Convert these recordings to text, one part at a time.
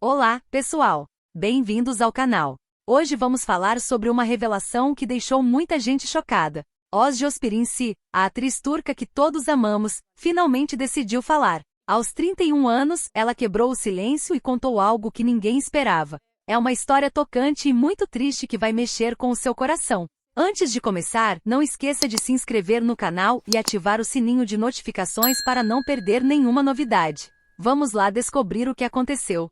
Olá, pessoal! Bem-vindos ao canal. Hoje vamos falar sobre uma revelação que deixou muita gente chocada. Özge Özpirinçci, a atriz turca que todos amamos, finalmente decidiu falar. Aos 31 anos, ela quebrou o silêncio e contou algo que ninguém esperava. É uma história tocante e muito triste que vai mexer com o seu coração. Antes de começar, não esqueça de se inscrever no canal e ativar o sininho de notificações para não perder nenhuma novidade. Vamos lá descobrir o que aconteceu.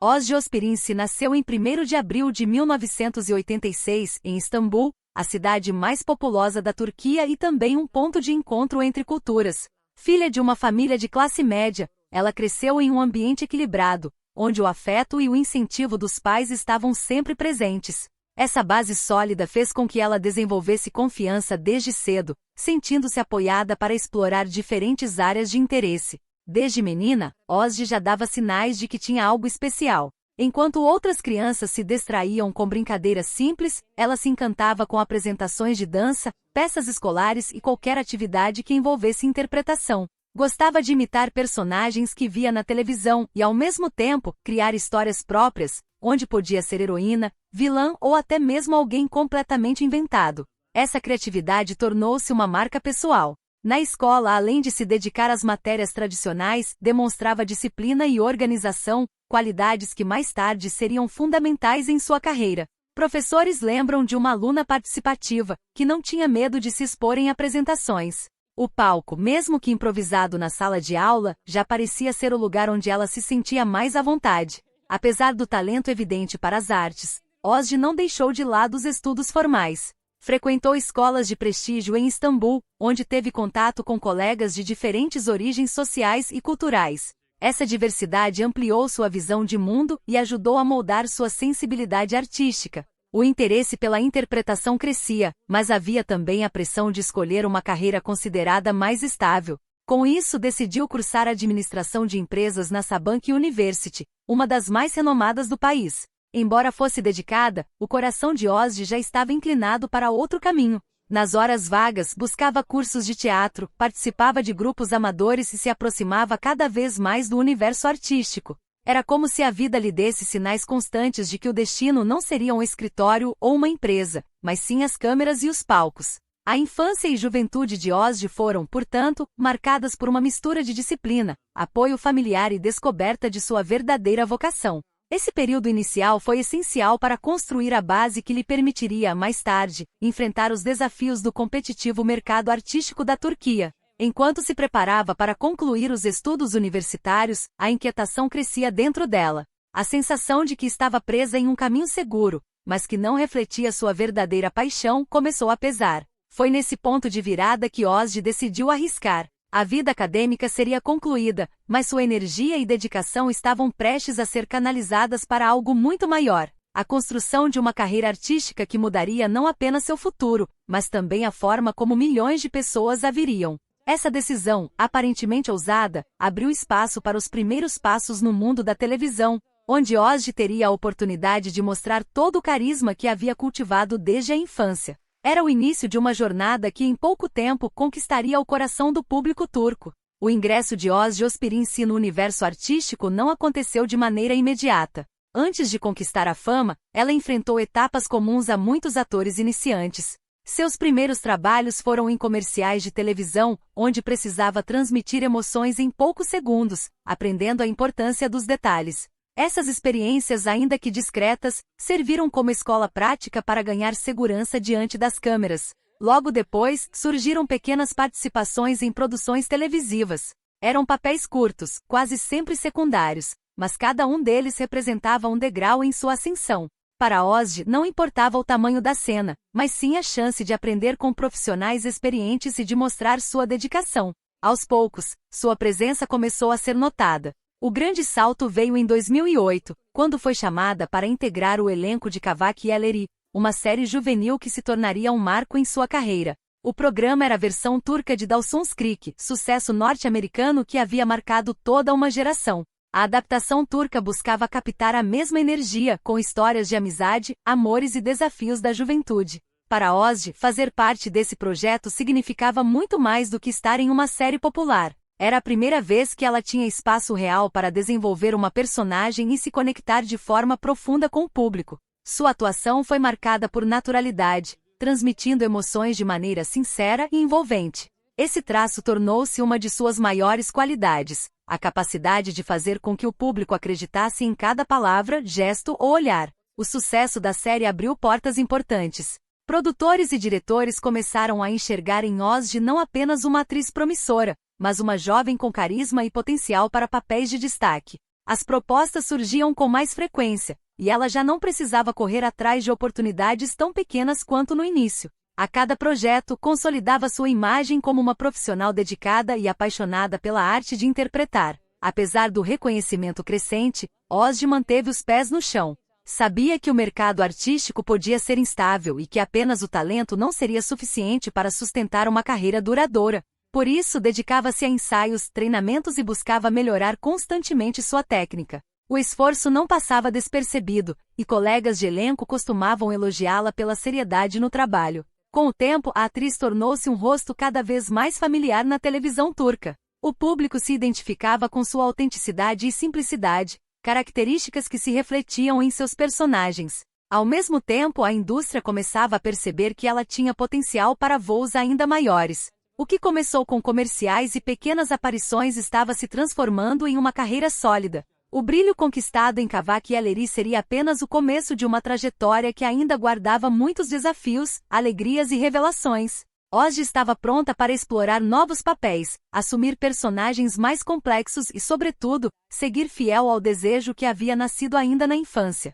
Özge Özpirinçci nasceu em 1º de abril de 1986, em Istambul, a cidade mais populosa da Turquia e também um ponto de encontro entre culturas. Filha de uma família de classe média, ela cresceu em um ambiente equilibrado, onde o afeto e o incentivo dos pais estavam sempre presentes. Essa base sólida fez com que ela desenvolvesse confiança desde cedo, sentindo-se apoiada para explorar diferentes áreas de interesse. Desde menina, Özge já dava sinais de que tinha algo especial. Enquanto outras crianças se distraíam com brincadeiras simples, ela se encantava com apresentações de dança, peças escolares e qualquer atividade que envolvesse interpretação. Gostava de imitar personagens que via na televisão e, ao mesmo tempo, criar histórias próprias, onde podia ser heroína, vilã ou até mesmo alguém completamente inventado. Essa criatividade tornou-se uma marca pessoal. Na escola, além de se dedicar às matérias tradicionais, demonstrava disciplina e organização, qualidades que mais tarde seriam fundamentais em sua carreira. Professores lembram de uma aluna participativa, que não tinha medo de se expor em apresentações. O palco, mesmo que improvisado na sala de aula, já parecia ser o lugar onde ela se sentia mais à vontade. Apesar do talento evidente para as artes, Özge não deixou de lado os estudos formais. Frequentou escolas de prestígio em Istambul, onde teve contato com colegas de diferentes origens sociais e culturais. Essa diversidade ampliou sua visão de mundo e ajudou a moldar sua sensibilidade artística. O interesse pela interpretação crescia, mas havia também a pressão de escolher uma carreira considerada mais estável. Com isso, decidiu cursar administração de empresas na Sabancı University, uma das mais renomadas do país. Embora fosse dedicada, o coração de Özge já estava inclinado para outro caminho. Nas horas vagas, buscava cursos de teatro, participava de grupos amadores e se aproximava cada vez mais do universo artístico. Era como se a vida lhe desse sinais constantes de que o destino não seria um escritório ou uma empresa, mas sim as câmeras e os palcos. A infância e juventude de Özge foram, portanto, marcadas por uma mistura de disciplina, apoio familiar e descoberta de sua verdadeira vocação. Esse período inicial foi essencial para construir a base que lhe permitiria, mais tarde, enfrentar os desafios do competitivo mercado artístico da Turquia. Enquanto se preparava para concluir os estudos universitários, a inquietação crescia dentro dela. A sensação de que estava presa em um caminho seguro, mas que não refletia sua verdadeira paixão, começou a pesar. Foi nesse ponto de virada que Özge decidiu arriscar. A vida acadêmica seria concluída, mas sua energia e dedicação estavam prestes a ser canalizadas para algo muito maior. A construção de uma carreira artística que mudaria não apenas seu futuro, mas também a forma como milhões de pessoas a viriam. Essa decisão, aparentemente ousada, abriu espaço para os primeiros passos no mundo da televisão, onde Özge teria a oportunidade de mostrar todo o carisma que havia cultivado desde a infância. Era o início de uma jornada que em pouco tempo conquistaria o coração do público turco. O ingresso de Özge Özpirinçci no universo artístico não aconteceu de maneira imediata. Antes de conquistar a fama, ela enfrentou etapas comuns a muitos atores iniciantes. Seus primeiros trabalhos foram em comerciais de televisão, onde precisava transmitir emoções em poucos segundos, aprendendo a importância dos detalhes. Essas experiências, ainda que discretas, serviram como escola prática para ganhar segurança diante das câmeras. Logo depois, surgiram pequenas participações em produções televisivas. Eram papéis curtos, quase sempre secundários, mas cada um deles representava um degrau em sua ascensão. Para Özge, não importava o tamanho da cena, mas sim a chance de aprender com profissionais experientes e de mostrar sua dedicação. Aos poucos, sua presença começou a ser notada. O grande salto veio em 2008, quando foi chamada para integrar o elenco de Cavak Elleri, uma série juvenil que se tornaria um marco em sua carreira. O programa era a versão turca de Dawson's Creek, sucesso norte-americano que havia marcado toda uma geração. A adaptação turca buscava captar a mesma energia, com histórias de amizade, amores e desafios da juventude. Para Özge, fazer parte desse projeto significava muito mais do que estar em uma série popular. Era a primeira vez que ela tinha espaço real para desenvolver uma personagem e se conectar de forma profunda com o público. Sua atuação foi marcada por naturalidade, transmitindo emoções de maneira sincera e envolvente. Esse traço tornou-se uma de suas maiores qualidades, a capacidade de fazer com que o público acreditasse em cada palavra, gesto ou olhar. O sucesso da série abriu portas importantes. Produtores e diretores começaram a enxergar em Ozzy não apenas uma atriz promissora, mas uma jovem com carisma e potencial para papéis de destaque. As propostas surgiam com mais frequência, e ela já não precisava correr atrás de oportunidades tão pequenas quanto no início. A cada projeto, consolidava sua imagem como uma profissional dedicada e apaixonada pela arte de interpretar. Apesar do reconhecimento crescente, Ozzy manteve os pés no chão. Sabia que o mercado artístico podia ser instável e que apenas o talento não seria suficiente para sustentar uma carreira duradoura. Por isso, dedicava-se a ensaios, treinamentos e buscava melhorar constantemente sua técnica. O esforço não passava despercebido, e colegas de elenco costumavam elogiá-la pela seriedade no trabalho. Com o tempo, a atriz tornou-se um rosto cada vez mais familiar na televisão turca. O público se identificava com sua autenticidade e simplicidade, características que se refletiam em seus personagens. Ao mesmo tempo, a indústria começava a perceber que ela tinha potencial para voos ainda maiores. O que começou com comerciais e pequenas aparições estava se transformando em uma carreira sólida. O brilho conquistado em Cavac e Aleri seria apenas o começo de uma trajetória que ainda guardava muitos desafios, alegrias e revelações. Ozzy estava pronta para explorar novos papéis, assumir personagens mais complexos e, sobretudo, seguir fiel ao desejo que havia nascido ainda na infância.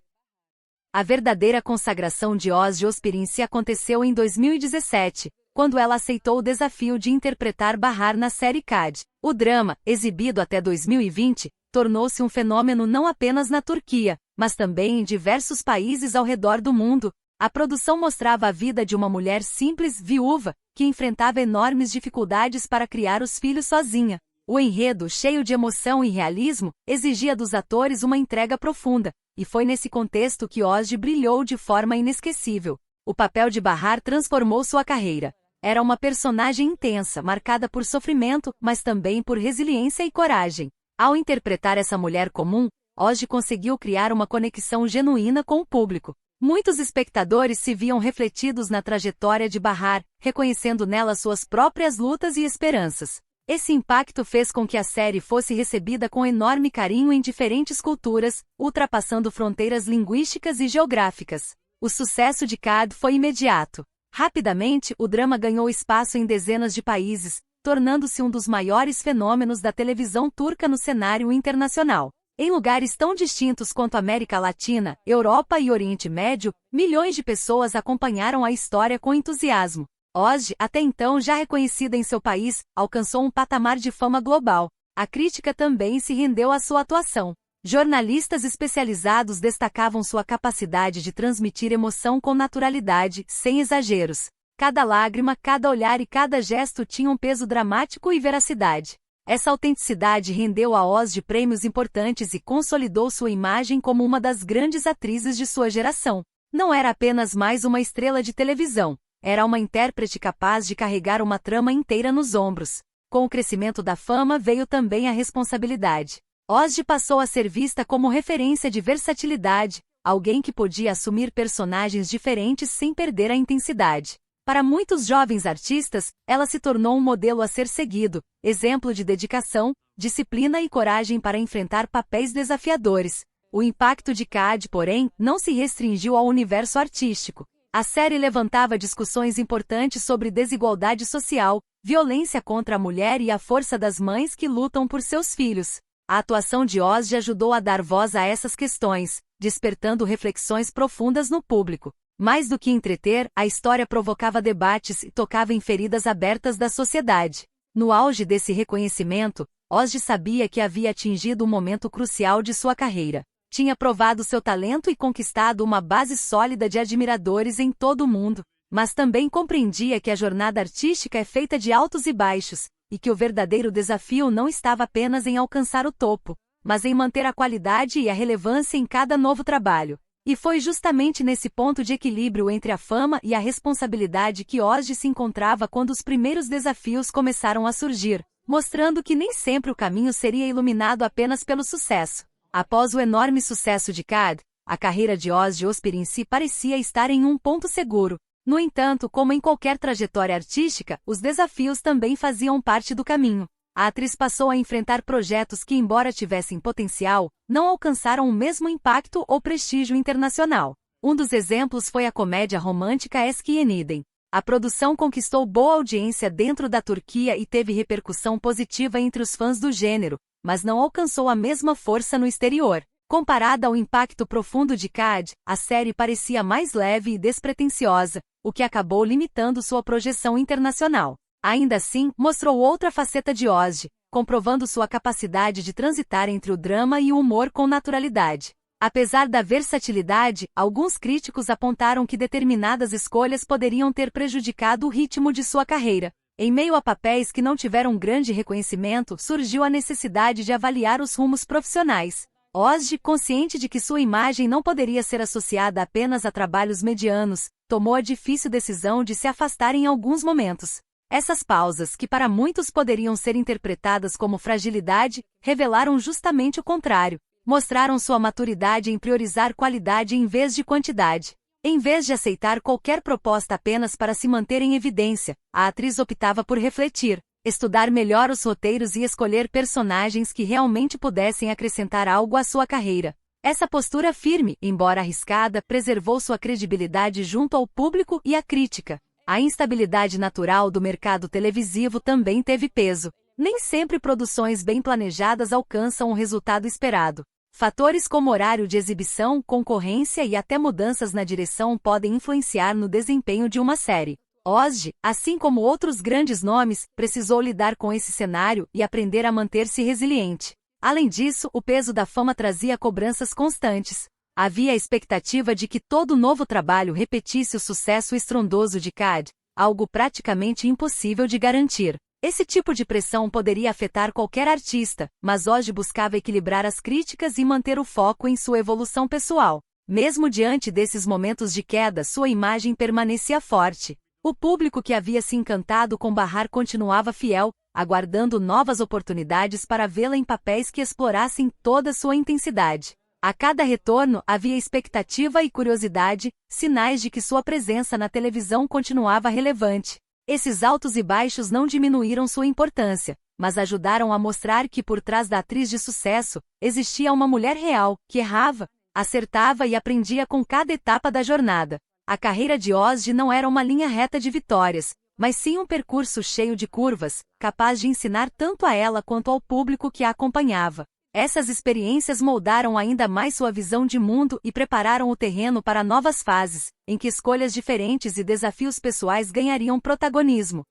A verdadeira consagração de Ozzy Osbourne aconteceu em 2017, quando ela aceitou o desafio de interpretar Bahar na série CAD. O drama, exibido até 2020, tornou-se um fenômeno não apenas na Turquia, mas também em diversos países ao redor do mundo. A produção mostrava a vida de uma mulher simples, viúva, que enfrentava enormes dificuldades para criar os filhos sozinha. O enredo, cheio de emoção e realismo, exigia dos atores uma entrega profunda, e foi nesse contexto que Ozzy brilhou de forma inesquecível. O papel de Bahar transformou sua carreira. Era uma personagem intensa, marcada por sofrimento, mas também por resiliência e coragem. Ao interpretar essa mulher comum, Ozzy conseguiu criar uma conexão genuína com o público. Muitos espectadores se viam refletidos na trajetória de Bahar, reconhecendo nela suas próprias lutas e esperanças. Esse impacto fez com que a série fosse recebida com enorme carinho em diferentes culturas, ultrapassando fronteiras linguísticas e geográficas. O sucesso de CAD foi imediato. Rapidamente, o drama ganhou espaço em dezenas de países, tornando-se um dos maiores fenômenos da televisão turca no cenário internacional. Em lugares tão distintos quanto América Latina, Europa e Oriente Médio, milhões de pessoas acompanharam a história com entusiasmo. Ozzy, até então já reconhecida em seu país, alcançou um patamar de fama global. A crítica também se rendeu à sua atuação. Jornalistas especializados destacavam sua capacidade de transmitir emoção com naturalidade, sem exageros. Cada lágrima, cada olhar e cada gesto tinham peso dramático e veracidade. Essa autenticidade rendeu a Ozzy prêmios importantes e consolidou sua imagem como uma das grandes atrizes de sua geração. Não era apenas mais uma estrela de televisão, era uma intérprete capaz de carregar uma trama inteira nos ombros. Com o crescimento da fama veio também a responsabilidade. Ozzy passou a ser vista como referência de versatilidade, alguém que podia assumir personagens diferentes sem perder a intensidade. Para muitos jovens artistas, ela se tornou um modelo a ser seguido, exemplo de dedicação, disciplina e coragem para enfrentar papéis desafiadores. O impacto de CAD, porém, não se restringiu ao universo artístico. A série levantava discussões importantes sobre desigualdade social, violência contra a mulher e a força das mães que lutam por seus filhos. A atuação de Ozzy ajudou a dar voz a essas questões, despertando reflexões profundas no público. Mais do que entreter, a história provocava debates e tocava em feridas abertas da sociedade. No auge desse reconhecimento, Ozzy sabia que havia atingido um momento crucial de sua carreira. Tinha provado seu talento e conquistado uma base sólida de admiradores em todo o mundo, mas também compreendia que a jornada artística é feita de altos e baixos, e que o verdadeiro desafio não estava apenas em alcançar o topo, mas em manter a qualidade e a relevância em cada novo trabalho. E foi justamente nesse ponto de equilíbrio entre a fama e a responsabilidade que Ozzy se encontrava quando os primeiros desafios começaram a surgir. mostrando que nem sempre o caminho seria iluminado apenas pelo sucesso. Após o enorme sucesso de Cad, a carreira de Ozzy Osbourne parecia estar em um ponto seguro. No entanto, como em qualquer trajetória artística, os desafios também faziam parte do caminho. A atriz passou a enfrentar projetos que, embora tivessem potencial, não alcançaram o mesmo impacto ou prestígio internacional. Um dos exemplos foi a comédia romântica Eski Yeniden. A produção conquistou boa audiência dentro da Turquia e teve repercussão positiva entre os fãs do gênero, mas não alcançou a mesma força no exterior. Comparada ao impacto profundo de Cad, a série parecia mais leve e despretensiosa, o que acabou limitando sua projeção internacional. Ainda assim, mostrou outra faceta de Ozzy, comprovando sua capacidade de transitar entre o drama e o humor com naturalidade. Apesar da versatilidade, alguns críticos apontaram que determinadas escolhas poderiam ter prejudicado o ritmo de sua carreira. Em meio a papéis que não tiveram grande reconhecimento, surgiu a necessidade de avaliar os rumos profissionais. Ozzy, consciente de que sua imagem não poderia ser associada apenas a trabalhos medianos, tomou a difícil decisão de se afastar em alguns momentos. Essas pausas, que para muitos poderiam ser interpretadas como fragilidade, revelaram justamente o contrário. Mostraram sua maturidade em priorizar qualidade em vez de quantidade. Em vez de aceitar qualquer proposta apenas para se manter em evidência, a atriz optava por refletir, estudar melhor os roteiros e escolher personagens que realmente pudessem acrescentar algo à sua carreira. Essa postura firme, embora arriscada, preservou sua credibilidade junto ao público e à crítica. A instabilidade natural do mercado televisivo também teve peso. Nem sempre produções bem planejadas alcançam o resultado esperado. Fatores como horário de exibição, concorrência e até mudanças na direção podem influenciar no desempenho de uma série. Ozzy, assim como outros grandes nomes, precisou lidar com esse cenário e aprender a manter-se resiliente. Além disso, o peso da fama trazia cobranças constantes. Havia a expectativa de que todo novo trabalho repetisse o sucesso estrondoso de Cad, algo praticamente impossível de garantir. Esse tipo de pressão poderia afetar qualquer artista, mas Ozzy buscava equilibrar as críticas e manter o foco em sua evolução pessoal. Mesmo diante desses momentos de queda, sua imagem permanecia forte. O público que havia se encantado com Bahar continuava fiel, aguardando novas oportunidades para vê-la em papéis que explorassem toda sua intensidade. A cada retorno havia expectativa e curiosidade, sinais de que sua presença na televisão continuava relevante. Esses altos e baixos não diminuíram sua importância, mas ajudaram a mostrar que por trás da atriz de sucesso, existia uma mulher real, que errava, acertava e aprendia com cada etapa da jornada. A carreira de Ozzy não era uma linha reta de vitórias, mas sim um percurso cheio de curvas, capaz de ensinar tanto a ela quanto ao público que a acompanhava. Essas experiências moldaram ainda mais sua visão de mundo e prepararam o terreno para novas fases, em que escolhas diferentes e desafios pessoais ganhariam protagonismo.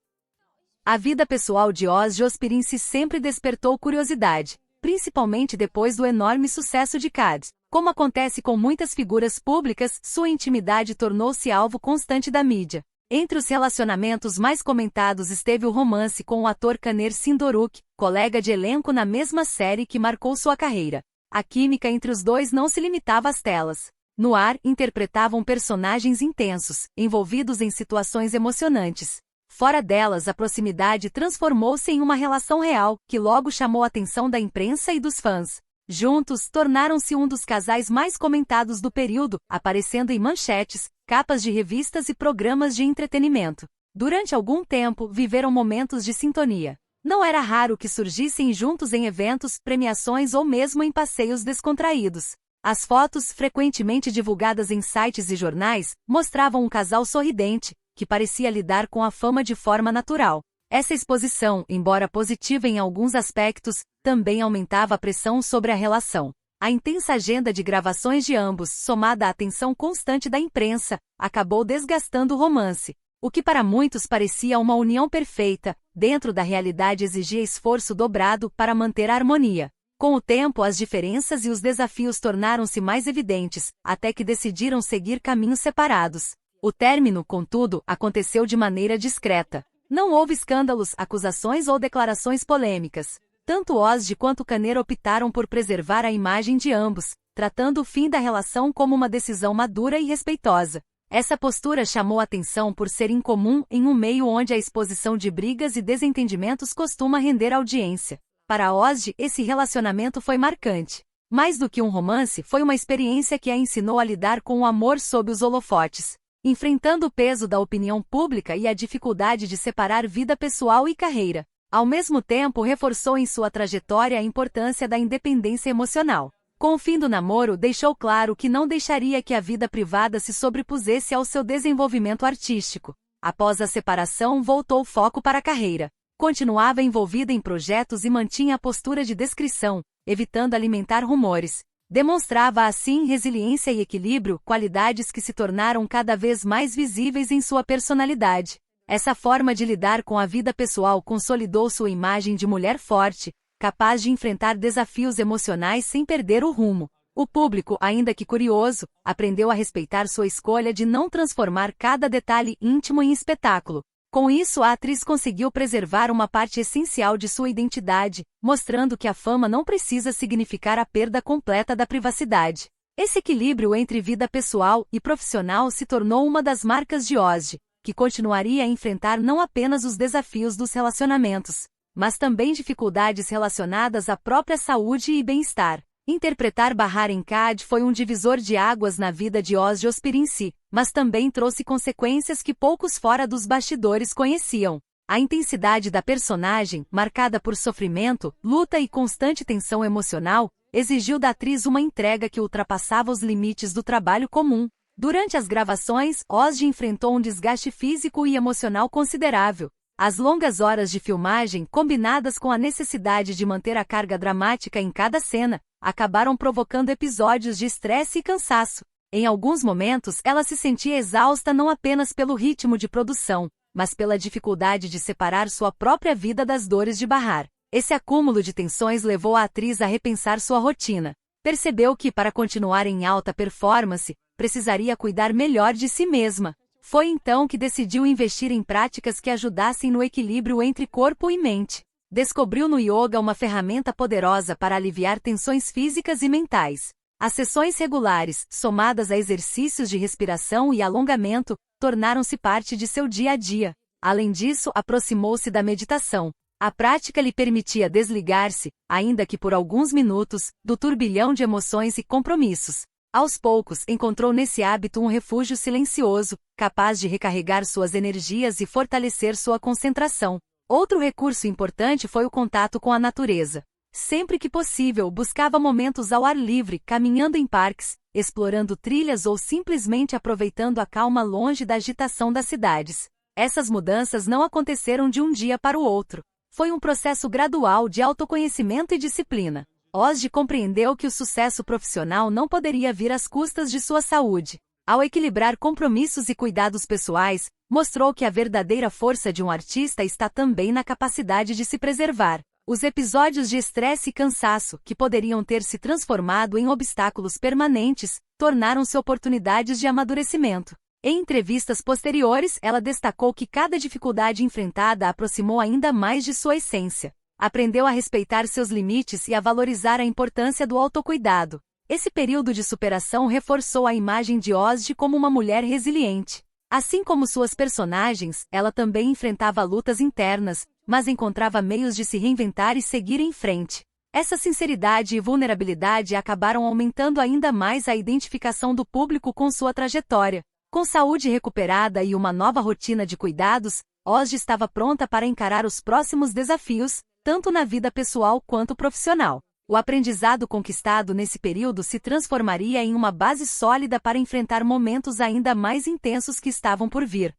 A vida pessoal de Ozzy Osbourne sempre despertou curiosidade, principalmente depois do enorme sucesso de Cad. Como acontece com muitas figuras públicas, sua intimidade tornou-se alvo constante da mídia. Entre os relacionamentos mais comentados esteve o romance com o ator Caner Sindoruk, colega de elenco na mesma série que marcou sua carreira. A química entre os dois não se limitava às telas. No ar, interpretavam personagens intensos, envolvidos em situações emocionantes. Fora delas, a proximidade transformou-se em uma relação real, que logo chamou a atenção da imprensa e dos fãs. Juntos, tornaram-se um dos casais mais comentados do período, aparecendo em manchetes, capas de revistas e programas de entretenimento. Durante algum tempo, viveram momentos de sintonia. Não era raro que surgissem juntos em eventos, premiações ou mesmo em passeios descontraídos. As fotos, frequentemente divulgadas em sites e jornais, mostravam um casal sorridente, que parecia lidar com a fama de forma natural. Essa exposição, embora positiva em alguns aspectos, também aumentava a pressão sobre a relação. A intensa agenda de gravações de ambos, somada à atenção constante da imprensa, acabou desgastando o romance. O que para muitos parecia uma união perfeita, dentro da realidade exigia esforço dobrado para manter a harmonia. Com o tempo, as diferenças e os desafios tornaram-se mais evidentes, até que decidiram seguir caminhos separados. O término, contudo, aconteceu de maneira discreta. Não houve escândalos, acusações ou declarações polêmicas. Tanto Ozzy quanto Caner optaram por preservar a imagem de ambos, tratando o fim da relação como uma decisão madura e respeitosa. Essa postura chamou atenção por ser incomum em um meio onde a exposição de brigas e desentendimentos costuma render audiência. Para Ozzy, esse relacionamento foi marcante. Mais do que um romance, foi uma experiência que a ensinou a lidar com o amor sob os holofotes, enfrentando o peso da opinião pública e a dificuldade de separar vida pessoal e carreira. Ao mesmo tempo, reforçou em sua trajetória a importância da independência emocional. Com o fim do namoro, deixou claro que não deixaria que a vida privada se sobrepusesse ao seu desenvolvimento artístico. Após a separação, voltou o foco para a carreira. Continuava envolvida em projetos e mantinha a postura de discrição, evitando alimentar rumores. Demonstrava assim resiliência e equilíbrio, qualidades que se tornaram cada vez mais visíveis em sua personalidade. Essa forma de lidar com a vida pessoal consolidou sua imagem de mulher forte, capaz de enfrentar desafios emocionais sem perder o rumo. O público, ainda que curioso, aprendeu a respeitar sua escolha de não transformar cada detalhe íntimo em espetáculo. Com isso, a atriz conseguiu preservar uma parte essencial de sua identidade, mostrando que a fama não precisa significar a perda completa da privacidade. Esse equilíbrio entre vida pessoal e profissional se tornou uma das marcas de Ozzy, que continuaria a enfrentar não apenas os desafios dos relacionamentos, mas também dificuldades relacionadas à própria saúde e bem-estar. Interpretar Bahar em Cade foi um divisor de águas na vida de Ozzy Osbourne, mas também trouxe consequências que poucos fora dos bastidores conheciam. A intensidade da personagem, marcada por sofrimento, luta e constante tensão emocional, exigiu da atriz uma entrega que ultrapassava os limites do trabalho comum. Durante as gravações, Ozzy enfrentou um desgaste físico e emocional considerável. As longas horas de filmagem, combinadas com a necessidade de manter a carga dramática em cada cena, acabaram provocando episódios de estresse e cansaço. Em alguns momentos, ela se sentia exausta não apenas pelo ritmo de produção, mas pela dificuldade de separar sua própria vida das dores de Bahar. Esse acúmulo de tensões levou a atriz a repensar sua rotina. Percebeu que, para continuar em alta performance, precisaria cuidar melhor de si mesma. Foi então que decidiu investir em práticas que ajudassem no equilíbrio entre corpo e mente. Descobriu no yoga uma ferramenta poderosa para aliviar tensões físicas e mentais. As sessões regulares, somadas a exercícios de respiração e alongamento, tornaram-se parte de seu dia a dia. Além disso, aproximou-se da meditação. A prática lhe permitia desligar-se, ainda que por alguns minutos, do turbilhão de emoções e compromissos. Aos poucos, encontrou nesse hábito um refúgio silencioso, capaz de recarregar suas energias e fortalecer sua concentração. Outro recurso importante foi o contato com a natureza. Sempre que possível, buscava momentos ao ar livre, caminhando em parques, explorando trilhas ou simplesmente aproveitando a calma longe da agitação das cidades. Essas mudanças não aconteceram de um dia para o outro. Foi um processo gradual de autoconhecimento e disciplina. Ozzy compreendeu que o sucesso profissional não poderia vir às custas de sua saúde. Ao equilibrar compromissos e cuidados pessoais, mostrou que a verdadeira força de um artista está também na capacidade de se preservar. Os episódios de estresse e cansaço, que poderiam ter se transformado em obstáculos permanentes, tornaram-se oportunidades de amadurecimento. Em entrevistas posteriores, ela destacou que cada dificuldade enfrentada a aproximou ainda mais de sua essência. Aprendeu a respeitar seus limites e a valorizar a importância do autocuidado. Esse período de superação reforçou a imagem de Ozzy como uma mulher resiliente. Assim como suas personagens, ela também enfrentava lutas internas, mas encontrava meios de se reinventar e seguir em frente. Essa sinceridade e vulnerabilidade acabaram aumentando ainda mais a identificação do público com sua trajetória. Com saúde recuperada e uma nova rotina de cuidados, Ozzy estava pronta para encarar os próximos desafios, tanto na vida pessoal quanto profissional. O aprendizado conquistado nesse período se transformaria em uma base sólida para enfrentar momentos ainda mais intensos que estavam por vir.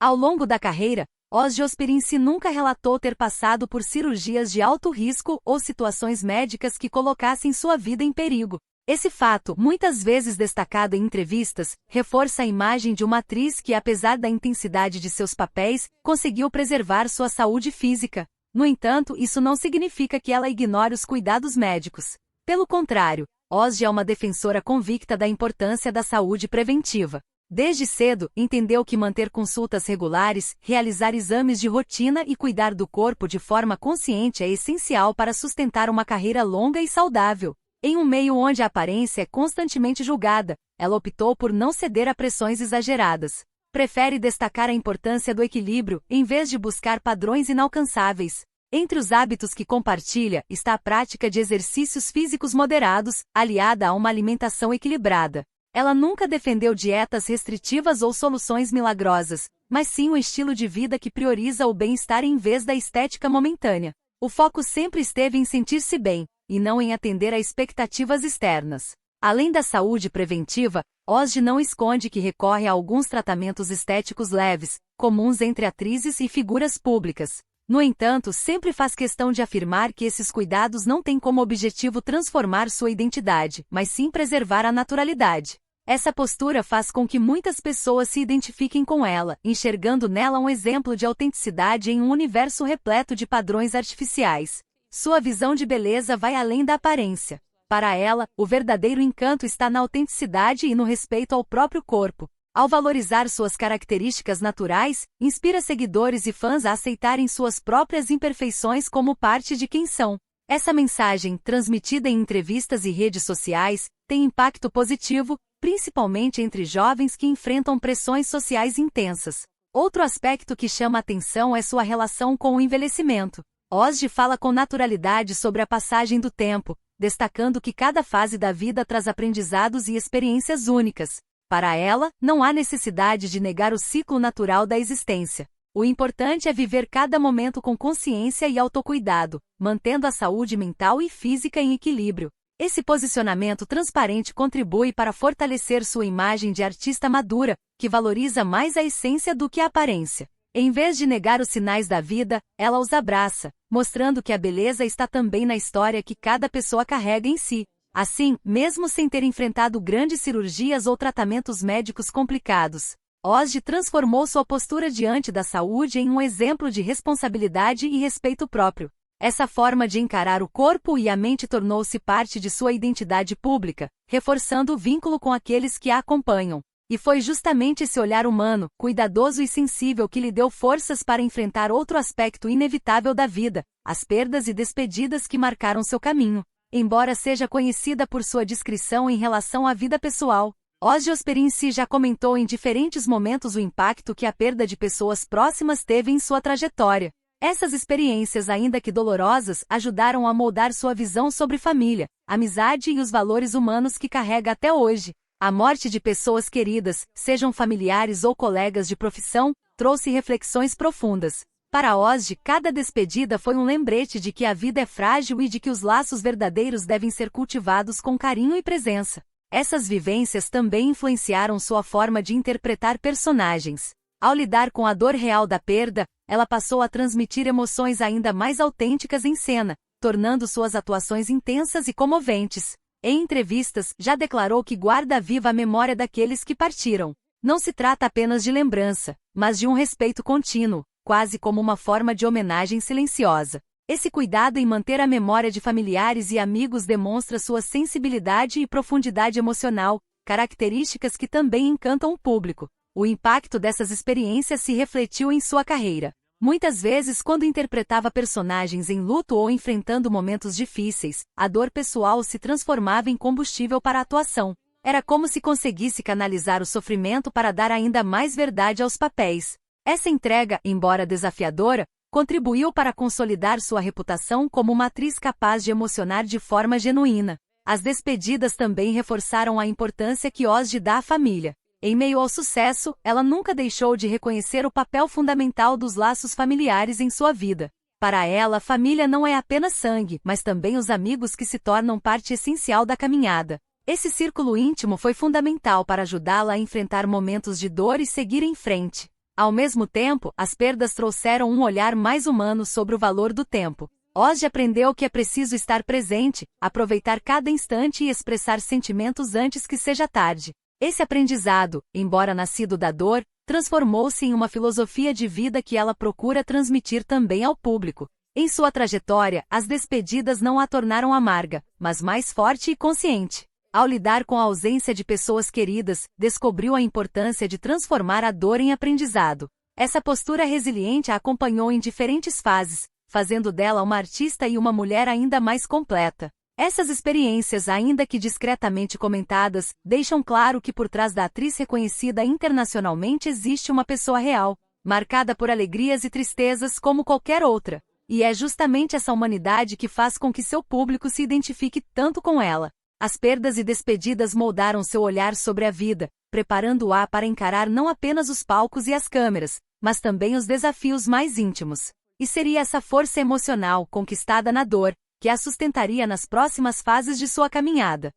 Ao longo da carreira, Ozzy Osbourne nunca relatou ter passado por cirurgias de alto risco ou situações médicas que colocassem sua vida em perigo. Esse fato, muitas vezes destacado em entrevistas, reforça a imagem de uma atriz que, apesar da intensidade de seus papéis, conseguiu preservar sua saúde física. No entanto, isso não significa que ela ignore os cuidados médicos. Pelo contrário, Ozzy é uma defensora convicta da importância da saúde preventiva. Desde cedo, entendeu que manter consultas regulares, realizar exames de rotina e cuidar do corpo de forma consciente é essencial para sustentar uma carreira longa e saudável. Em um meio onde a aparência é constantemente julgada, ela optou por não ceder a pressões exageradas. Prefere destacar a importância do equilíbrio, em vez de buscar padrões inalcançáveis. Entre os hábitos que compartilha está a prática de exercícios físicos moderados, aliada a uma alimentação equilibrada. Ela nunca defendeu dietas restritivas ou soluções milagrosas, mas sim um estilo de vida que prioriza o bem-estar em vez da estética momentânea. O foco sempre esteve em sentir-se bem, e não em atender a expectativas externas. Além da saúde preventiva, Ozzy não esconde que recorre a alguns tratamentos estéticos leves, comuns entre atrizes e figuras públicas. No entanto, sempre faz questão de afirmar que esses cuidados não têm como objetivo transformar sua identidade, mas sim preservar a naturalidade. Essa postura faz com que muitas pessoas se identifiquem com ela, enxergando nela um exemplo de autenticidade em um universo repleto de padrões artificiais. Sua visão de beleza vai além da aparência. Para ela, o verdadeiro encanto está na autenticidade e no respeito ao próprio corpo. Ao valorizar suas características naturais, inspira seguidores e fãs a aceitarem suas próprias imperfeições como parte de quem são. Essa mensagem, transmitida em entrevistas e redes sociais, tem impacto positivo, principalmente entre jovens que enfrentam pressões sociais intensas. Outro aspecto que chama atenção é sua relação com o envelhecimento. Ozzy fala com naturalidade sobre a passagem do tempo, destacando que cada fase da vida traz aprendizados e experiências únicas. Para ela, não há necessidade de negar o ciclo natural da existência. O importante é viver cada momento com consciência e autocuidado, mantendo a saúde mental e física em equilíbrio. Esse posicionamento transparente contribui para fortalecer sua imagem de artista madura, que valoriza mais a essência do que a aparência. Em vez de negar os sinais da vida, ela os abraça, mostrando que a beleza está também na história que cada pessoa carrega em si. Assim, mesmo sem ter enfrentado grandes cirurgias ou tratamentos médicos complicados, Ozzy transformou sua postura diante da saúde em um exemplo de responsabilidade e respeito próprio. Essa forma de encarar o corpo e a mente tornou-se parte de sua identidade pública, reforçando o vínculo com aqueles que a acompanham. E foi justamente esse olhar humano, cuidadoso e sensível que lhe deu forças para enfrentar outro aspecto inevitável da vida, as perdas e despedidas que marcaram seu caminho. Embora seja conhecida por sua discrição em relação à vida pessoal, Ozzy Osbourne já comentou em diferentes momentos o impacto que a perda de pessoas próximas teve em sua trajetória. Essas experiências, ainda que dolorosas, ajudaram a moldar sua visão sobre família, amizade e os valores humanos que carrega até hoje. A morte de pessoas queridas, sejam familiares ou colegas de profissão, trouxe reflexões profundas. Para Ozzy, cada despedida foi um lembrete de que a vida é frágil e de que os laços verdadeiros devem ser cultivados com carinho e presença. Essas vivências também influenciaram sua forma de interpretar personagens. Ao lidar com a dor real da perda, ela passou a transmitir emoções ainda mais autênticas em cena, tornando suas atuações intensas e comoventes. Em entrevistas, já declarou que guarda viva a memória daqueles que partiram. Não se trata apenas de lembrança, mas de um respeito contínuo, quase como uma forma de homenagem silenciosa. Esse cuidado em manter a memória de familiares e amigos demonstra sua sensibilidade e profundidade emocional, características que também encantam o público. O impacto dessas experiências se refletiu em sua carreira. Muitas vezes, quando interpretava personagens em luto ou enfrentando momentos difíceis, a dor pessoal se transformava em combustível para a atuação. Era como se conseguisse canalizar o sofrimento para dar ainda mais verdade aos papéis. Essa entrega, embora desafiadora, contribuiu para consolidar sua reputação como uma atriz capaz de emocionar de forma genuína. As despedidas também reforçaram a importância que Ozzy dá à família. Em meio ao sucesso, ela nunca deixou de reconhecer o papel fundamental dos laços familiares em sua vida. Para ela, família não é apenas sangue, mas também os amigos que se tornam parte essencial da caminhada. Esse círculo íntimo foi fundamental para ajudá-la a enfrentar momentos de dor e seguir em frente. Ao mesmo tempo, as perdas trouxeram um olhar mais humano sobre o valor do tempo. Ozzy aprendeu que é preciso estar presente, aproveitar cada instante e expressar sentimentos antes que seja tarde. Esse aprendizado, embora nascido da dor, transformou-se em uma filosofia de vida que ela procura transmitir também ao público. Em sua trajetória, as despedidas não a tornaram amarga, mas mais forte e consciente. Ao lidar com a ausência de pessoas queridas, descobriu a importância de transformar a dor em aprendizado. Essa postura resiliente a acompanhou em diferentes fases, fazendo dela uma artista e uma mulher ainda mais completa. Essas experiências, ainda que discretamente comentadas, deixam claro que por trás da atriz reconhecida internacionalmente existe uma pessoa real, marcada por alegrias e tristezas como qualquer outra. E é justamente essa humanidade que faz com que seu público se identifique tanto com ela. As perdas e despedidas moldaram seu olhar sobre a vida, preparando-a para encarar não apenas os palcos e as câmeras, mas também os desafios mais íntimos. E seria essa força emocional, conquistada na dor, que a sustentaria nas próximas fases de sua caminhada.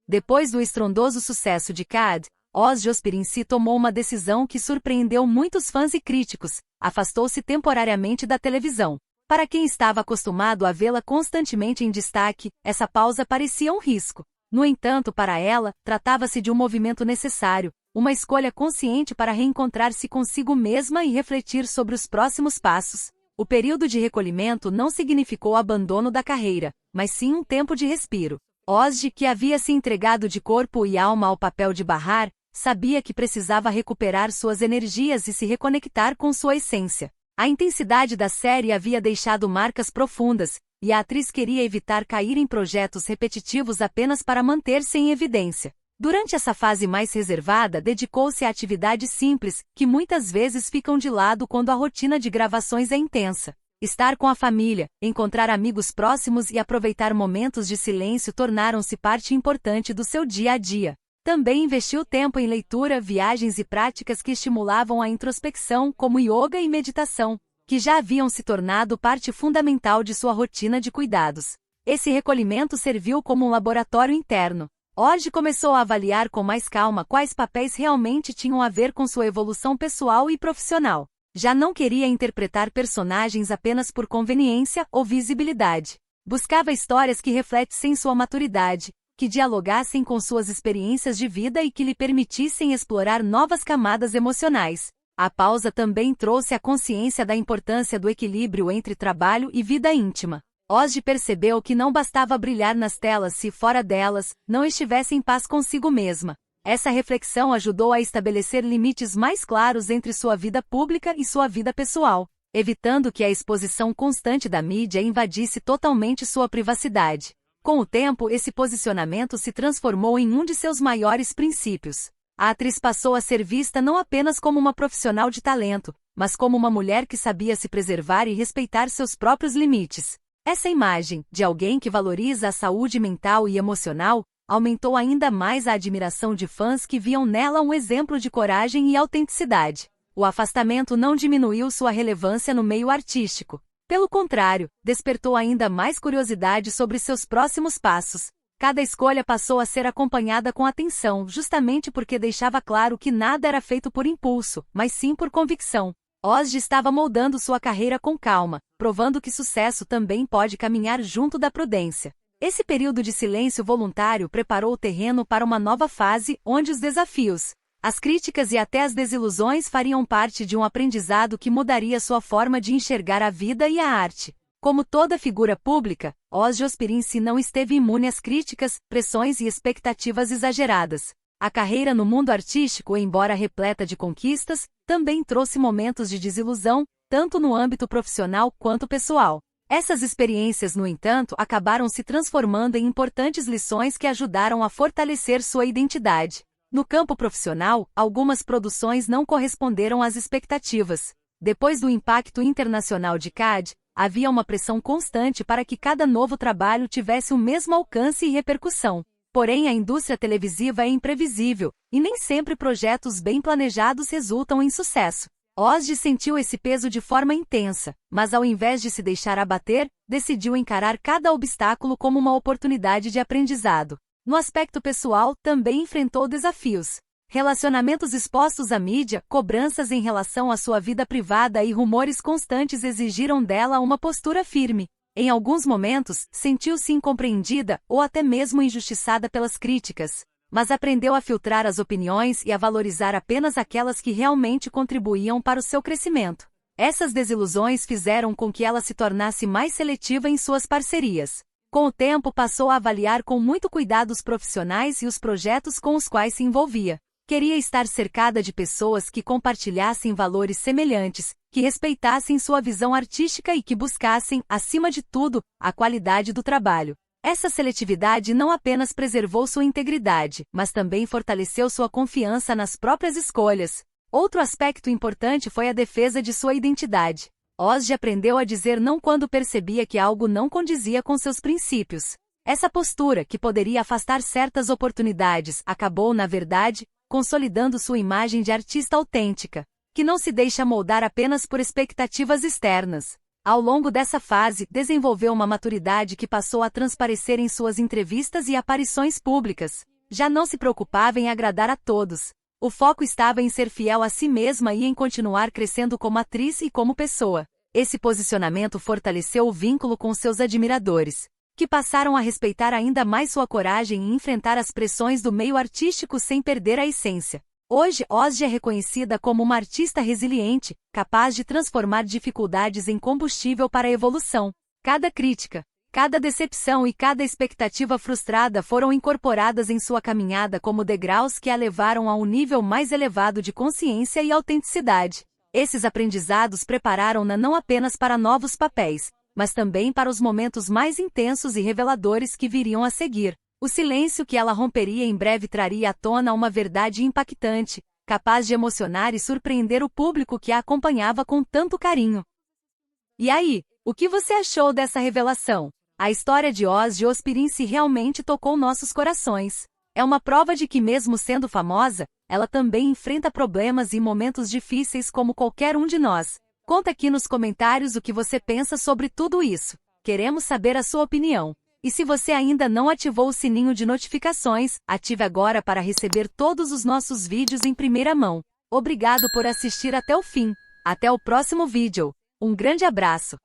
Depois do estrondoso sucesso de Cad, Ozzy Osbourne tomou uma decisão que surpreendeu muitos fãs e críticos: afastou-se temporariamente da televisão. Para quem estava acostumado a vê-la constantemente em destaque, essa pausa parecia um risco. No entanto, para ela, tratava-se de um movimento necessário, uma escolha consciente para reencontrar-se consigo mesma e refletir sobre os próximos passos. O período de recolhimento não significou o abandono da carreira, mas sim um tempo de respiro. Ozzy, que havia se entregado de corpo e alma ao papel de Bahar, sabia que precisava recuperar suas energias e se reconectar com sua essência. A intensidade da série havia deixado marcas profundas, e a atriz queria evitar cair em projetos repetitivos apenas para manter-se em evidência. Durante essa fase mais reservada, dedicou-se a atividades simples, que muitas vezes ficam de lado quando a rotina de gravações é intensa. Estar com a família, encontrar amigos próximos e aproveitar momentos de silêncio tornaram-se parte importante do seu dia a dia. Também investiu tempo em leitura, viagens e práticas que estimulavam a introspecção, como yoga e meditação, que já haviam se tornado parte fundamental de sua rotina de cuidados. Esse recolhimento serviu como um laboratório interno. Ozzy começou a avaliar com mais calma quais papéis realmente tinham a ver com sua evolução pessoal e profissional. Já não queria interpretar personagens apenas por conveniência ou visibilidade. Buscava histórias que refletissem sua maturidade, que dialogassem com suas experiências de vida e que lhe permitissem explorar novas camadas emocionais. A pausa também trouxe a consciência da importância do equilíbrio entre trabalho e vida íntima. Ozzy percebeu que não bastava brilhar nas telas se, fora delas, não estivesse em paz consigo mesma. Essa reflexão ajudou a estabelecer limites mais claros entre sua vida pública e sua vida pessoal, evitando que a exposição constante da mídia invadisse totalmente sua privacidade. Com o tempo, esse posicionamento se transformou em um de seus maiores princípios. A atriz passou a ser vista não apenas como uma profissional de talento, mas como uma mulher que sabia se preservar e respeitar seus próprios limites. Essa imagem, de alguém que valoriza a saúde mental e emocional, aumentou ainda mais a admiração de fãs que viam nela um exemplo de coragem e autenticidade. O afastamento não diminuiu sua relevância no meio artístico. Pelo contrário, despertou ainda mais curiosidade sobre seus próximos passos. Cada escolha passou a ser acompanhada com atenção, justamente porque deixava claro que nada era feito por impulso, mas sim por convicção. Ozzy estava moldando sua carreira com calma, provando que sucesso também pode caminhar junto da prudência. Esse período de silêncio voluntário preparou o terreno para uma nova fase, onde os desafios, as críticas e até as desilusões fariam parte de um aprendizado que mudaria sua forma de enxergar a vida e a arte. Como toda figura pública, Ozzy Osbourne não esteve imune às críticas, pressões e expectativas exageradas. A carreira no mundo artístico, embora repleta de conquistas, também trouxe momentos de desilusão, tanto no âmbito profissional quanto pessoal. Essas experiências, no entanto, acabaram se transformando em importantes lições que ajudaram a fortalecer sua identidade. No campo profissional, algumas produções não corresponderam às expectativas. Depois do impacto internacional de Cad, havia uma pressão constante para que cada novo trabalho tivesse o mesmo alcance e repercussão. Porém, a indústria televisiva é imprevisível, e nem sempre projetos bem planejados resultam em sucesso. Ozzy sentiu esse peso de forma intensa, mas ao invés de se deixar abater, decidiu encarar cada obstáculo como uma oportunidade de aprendizado. No aspecto pessoal, também enfrentou desafios. Relacionamentos expostos à mídia, cobranças em relação à sua vida privada e rumores constantes exigiram dela uma postura firme. Em alguns momentos, sentiu-se incompreendida ou até mesmo injustiçada pelas críticas, mas aprendeu a filtrar as opiniões e a valorizar apenas aquelas que realmente contribuíam para o seu crescimento. Essas desilusões fizeram com que ela se tornasse mais seletiva em suas parcerias. Com o tempo, passou a avaliar com muito cuidado os profissionais e os projetos com os quais se envolvia. Queria estar cercada de pessoas que compartilhassem valores semelhantes, que respeitassem sua visão artística e que buscassem, acima de tudo, a qualidade do trabalho. Essa seletividade não apenas preservou sua integridade, mas também fortaleceu sua confiança nas próprias escolhas. Outro aspecto importante foi a defesa de sua identidade. Ozzy aprendeu a dizer não quando percebia que algo não condizia com seus princípios. Essa postura, que poderia afastar certas oportunidades, acabou, na verdade, consolidando sua imagem de artista autêntica, que não se deixa moldar apenas por expectativas externas. Ao longo dessa fase, desenvolveu uma maturidade que passou a transparecer em suas entrevistas e aparições públicas. Já não se preocupava em agradar a todos. O foco estava em ser fiel a si mesma e em continuar crescendo como atriz e como pessoa. Esse posicionamento fortaleceu o vínculo com seus admiradores, que passaram a respeitar ainda mais sua coragem em enfrentar as pressões do meio artístico sem perder a essência. Hoje, Ozzy é reconhecida como uma artista resiliente, capaz de transformar dificuldades em combustível para a evolução. Cada crítica, cada decepção e cada expectativa frustrada foram incorporadas em sua caminhada como degraus que a levaram a um nível mais elevado de consciência e autenticidade. Esses aprendizados prepararam-na não apenas para novos papéis, mas também para os momentos mais intensos e reveladores que viriam a seguir. O silêncio que ela romperia em breve traria à tona uma verdade impactante, capaz de emocionar e surpreender o público que a acompanhava com tanto carinho. E aí, o que você achou dessa revelação? A história de Ozzy Osbourne realmente tocou nossos corações. É uma prova de que, mesmo sendo famosa, ela também enfrenta problemas e momentos difíceis como qualquer um de nós. Conta aqui nos comentários o que você pensa sobre tudo isso. Queremos saber a sua opinião. E se você ainda não ativou o sininho de notificações, ative agora para receber todos os nossos vídeos em primeira mão. Obrigado por assistir até o fim. Até o próximo vídeo. Um grande abraço.